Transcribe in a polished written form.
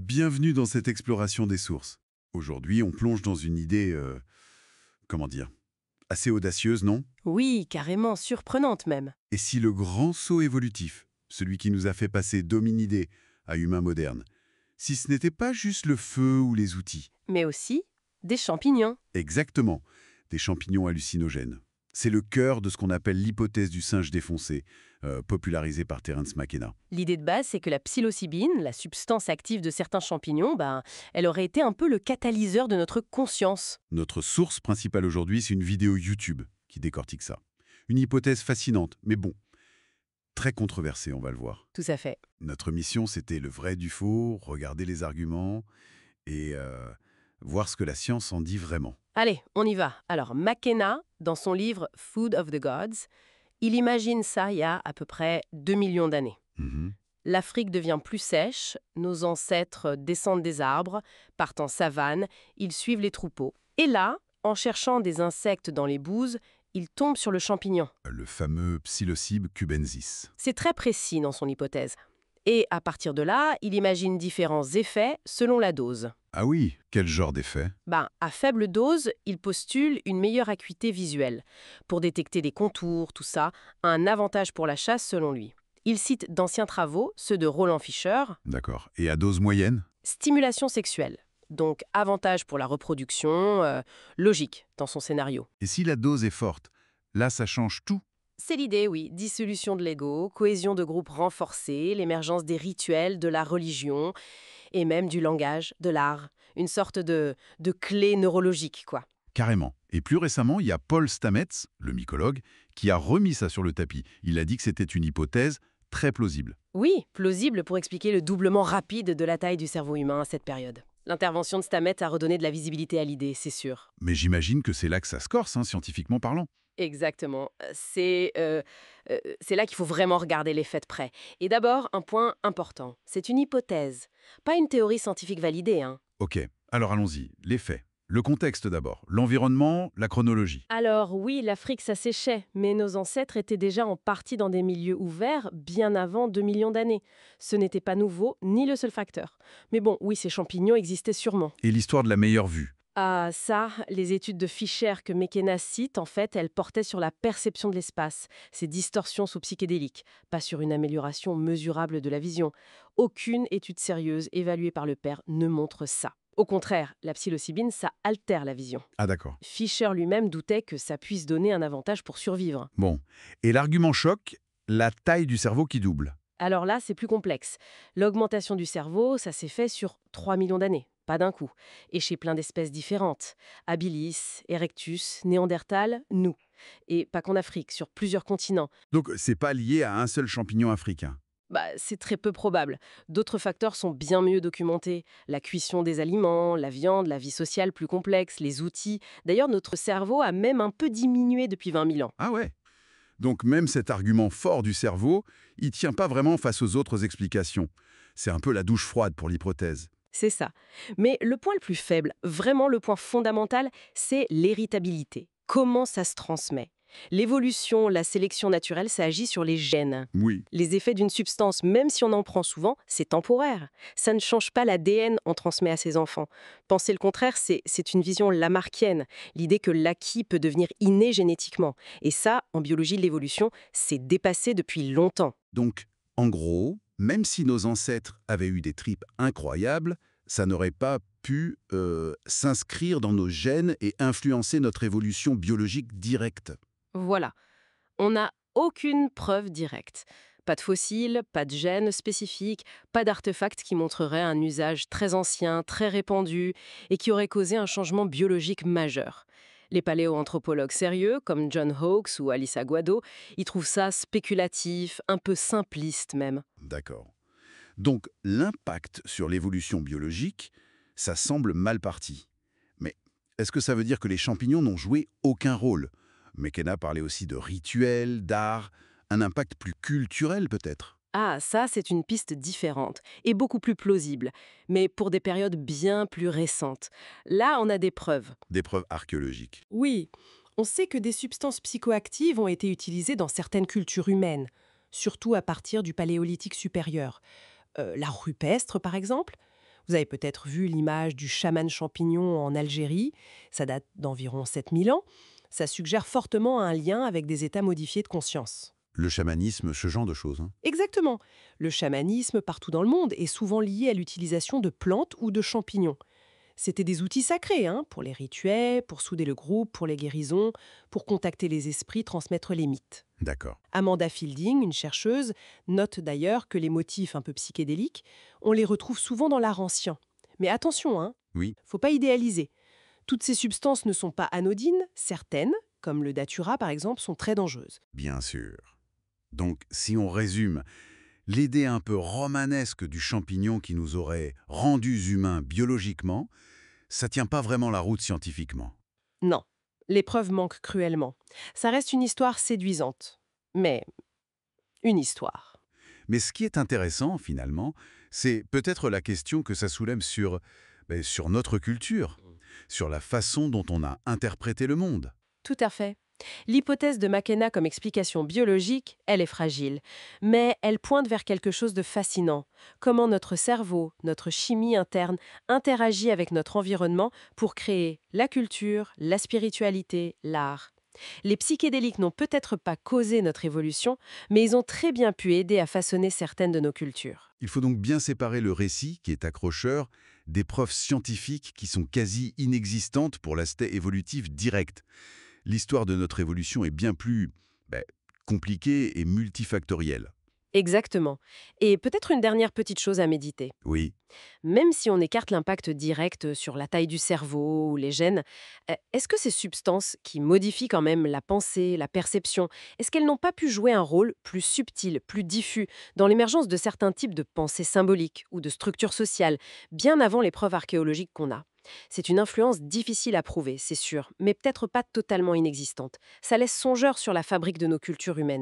Bienvenue dans cette exploration des sources. Aujourd'hui, on plonge dans une idée, comment dire, assez audacieuse, non? Oui, carrément surprenante même. Et si le grand saut évolutif, celui qui nous a fait passer d'hominidés à humains modernes, si ce n'était pas juste le feu ou les outils? Mais aussi des champignons. Exactement, des champignons hallucinogènes. C'est le cœur de ce qu'on appelle l'hypothèse du singe défoncé, popularisée par Terence McKenna. L'idée de base, c'est que la psilocybine, la substance active de certains champignons, elle aurait été un peu le catalyseur de notre conscience. Notre source principale aujourd'hui, c'est une vidéo YouTube qui décortique ça. Une hypothèse fascinante, mais bon, très controversée, on va le voir. Tout à fait. Notre mission, c'était le vrai du faux, regarder les arguments et voir ce que la science en dit vraiment. Allez, on y va. Alors, McKenna, dans son livre Food of the Gods, il imagine ça il y a à peu près 2 millions d'années. Mhm. L'Afrique devient plus sèche, nos ancêtres descendent des arbres, partent en savane, ils suivent les troupeaux. Et là, en cherchant des insectes dans les bouses, ils tombent sur le champignon. Le fameux Psilocybe cubensis. C'est très précis dans son hypothèse. Et à partir de là, il imagine différents effets selon la dose. Ah oui, quel genre d'effet? À faible dose, il postule une meilleure acuité visuelle. Pour détecter des contours, tout ça, un avantage pour la chasse selon lui. Il cite d'anciens travaux, ceux de Roland Fischer, D'accord. Et à dose moyenne? stimulation sexuelle. Donc avantage pour la reproduction, logique dans son scénario. Et si la dose est forte, là ça change tout. C'est l'idée, oui. Dissolution de l'ego, cohésion de groupe renforcée, l'émergence des rituels, de la religion, et même du langage, de l'art. Une sorte de clé neurologique, quoi. Carrément. Et plus récemment, il y a Paul Stamets, le mycologue, qui a remis ça sur le tapis. Il a dit que c'était une hypothèse très plausible. Oui, plausible pour expliquer le doublement rapide de la taille du cerveau humain à cette période. L'intervention de Stamets a redonné de la visibilité à l'idée, c'est sûr. Mais j'imagine que c'est là que ça se corse, scientifiquement parlant. Exactement. C'est là qu'il faut vraiment regarder les faits de près. Et d'abord, un point important. C'est une hypothèse, pas une théorie scientifique validée, hein. Ok, alors allons-y. Les faits. Le contexte d'abord. L'environnement, la chronologie. Alors oui, l'Afrique s'asséchait, mais nos ancêtres étaient déjà en partie dans des milieux ouverts bien avant 2 millions d'années. Ce n'était pas nouveau, ni le seul facteur. Mais bon, oui, ces champignons existaient sûrement. Et l'histoire de la meilleure vue. Ah, ça, les études de Fischer que McKenna cite, en fait, elles portaient sur la perception de l'espace, ces distorsions sous psychédéliques, pas sur une amélioration mesurable de la vision. Aucune étude sérieuse évaluée par le père ne montre ça. Au contraire, la psilocybine, ça altère la vision. Ah d'accord. Fischer lui-même doutait que ça puisse donner un avantage pour survivre. Bon. Et l'argument choc, la taille du cerveau qui double. Alors là, c'est plus complexe. L'augmentation du cerveau, ça s'est fait sur 3 millions d'années, pas d'un coup, et chez plein d'espèces différentes. Habilis, Erectus, Néandertal, nous. Et pas qu'en Afrique, sur plusieurs continents. Donc c'est pas lié à un seul champignon africain. C'est très peu probable. D'autres facteurs sont bien mieux documentés. La cuisson des aliments, la viande, la vie sociale plus complexe, les outils. D'ailleurs, notre cerveau a même un peu diminué depuis 20 000 ans. Ah ouais. Donc même cet argument fort du cerveau, il tient pas vraiment face aux autres explications. C'est un peu la douche froide pour l'hypothèse. C'est ça. Mais le point le plus faible, vraiment le point fondamental, c'est l'héritabilité. Comment ça se transmet? L'évolution, la sélection naturelle, ça agit sur les gènes. Oui. Les effets d'une substance, même si on en prend souvent, c'est temporaire. Ça ne change pas l'ADN on transmet à ses enfants. Penser le contraire, c'est une vision lamarckienne, l'idée que l'acquis peut devenir inné génétiquement. Et ça, en biologie de l'évolution, c'est dépassé depuis longtemps. Donc, en gros, même si nos ancêtres avaient eu des tripes incroyables, ça n'aurait pas pu s'inscrire dans nos gènes et influencer notre évolution biologique directe. Voilà. On n'a aucune preuve directe. Pas de fossiles, pas de gènes spécifiques, pas d'artefacts qui montreraient un usage très ancien, très répandu, et qui aurait causé un changement biologique majeur. Les paléoanthropologues sérieux, comme John Hawkes ou Alice Aguado, ils trouvent ça spéculatif, un peu simpliste même. D'accord. Donc, l'impact sur l'évolution biologique, ça semble mal parti. Mais est-ce que ça veut dire que les champignons n'ont joué aucun rôle? McKenna parlait aussi de rituels, d'art, un impact plus culturel peut-être. Ah, ça, c'est une piste différente et beaucoup plus plausible, mais pour des périodes bien plus récentes. Là, on a des preuves. Des preuves archéologiques. Oui, on sait que des substances psychoactives ont été utilisées dans certaines cultures humaines, surtout à partir du Paléolithique supérieur. L'art rupestre, par exemple. Vous avez peut-être vu l'image du chaman champignon en Algérie, ça date d'environ 7000 ans. Ça suggère fortement un lien avec des états modifiés de conscience. Le chamanisme, ce genre de choses, hein. Exactement. Le chamanisme partout dans le monde est souvent lié à l'utilisation de plantes ou de champignons. C'était des outils sacrés, hein, pour les rituels, pour souder le groupe, pour les guérisons, pour contacter les esprits, transmettre les mythes. D'accord. Amanda Fielding, une chercheuse, note d'ailleurs que les motifs un peu psychédéliques, on les retrouve souvent dans l'art ancien. Mais attention, hein, Oui, faut pas idéaliser. Toutes ces substances ne sont pas anodines, certaines, comme le datura par exemple, sont très dangereuses. bien sûr. Donc, si on résume, l'idée un peu romanesque du champignon qui nous aurait rendus humains biologiquement, ça tient pas vraiment la route scientifiquement. Non, les preuves manquent cruellement. Ça reste une histoire séduisante. Mais une histoire. Mais ce qui est intéressant, finalement, c'est peut-être la question que ça soulève sur notre culture, sur la façon dont on a interprété le monde. Tout à fait. L'hypothèse de McKenna comme explication biologique, elle est fragile, mais elle pointe vers quelque chose de fascinant. Comment notre cerveau, notre chimie interne interagit avec notre environnement pour créer la culture, la spiritualité, l'art. Les psychédéliques n'ont peut-être pas causé notre évolution, mais ils ont très bien pu aider à façonner certaines de nos cultures. Il faut donc bien séparer le récit, qui est accrocheur, des preuves scientifiques qui sont quasi inexistantes pour l'aspect évolutif direct. L'histoire de notre évolution est bien plus ben, compliquée et multifactorielle. Exactement. Et peut-être une dernière petite chose à méditer. Oui, Même si on écarte l'impact direct sur la taille du cerveau ou les gènes, est-ce que ces substances qui modifient quand même la pensée, la perception, est-ce qu'elles n'ont pas pu jouer un rôle plus subtil, plus diffus dans l'émergence de certains types de pensées symboliques ou de structures sociales, bien avant les preuves archéologiques qu'on a? C'est une influence difficile à prouver, c'est sûr, mais peut-être pas totalement inexistante. Ça laisse songeur sur la fabrique de nos cultures humaines.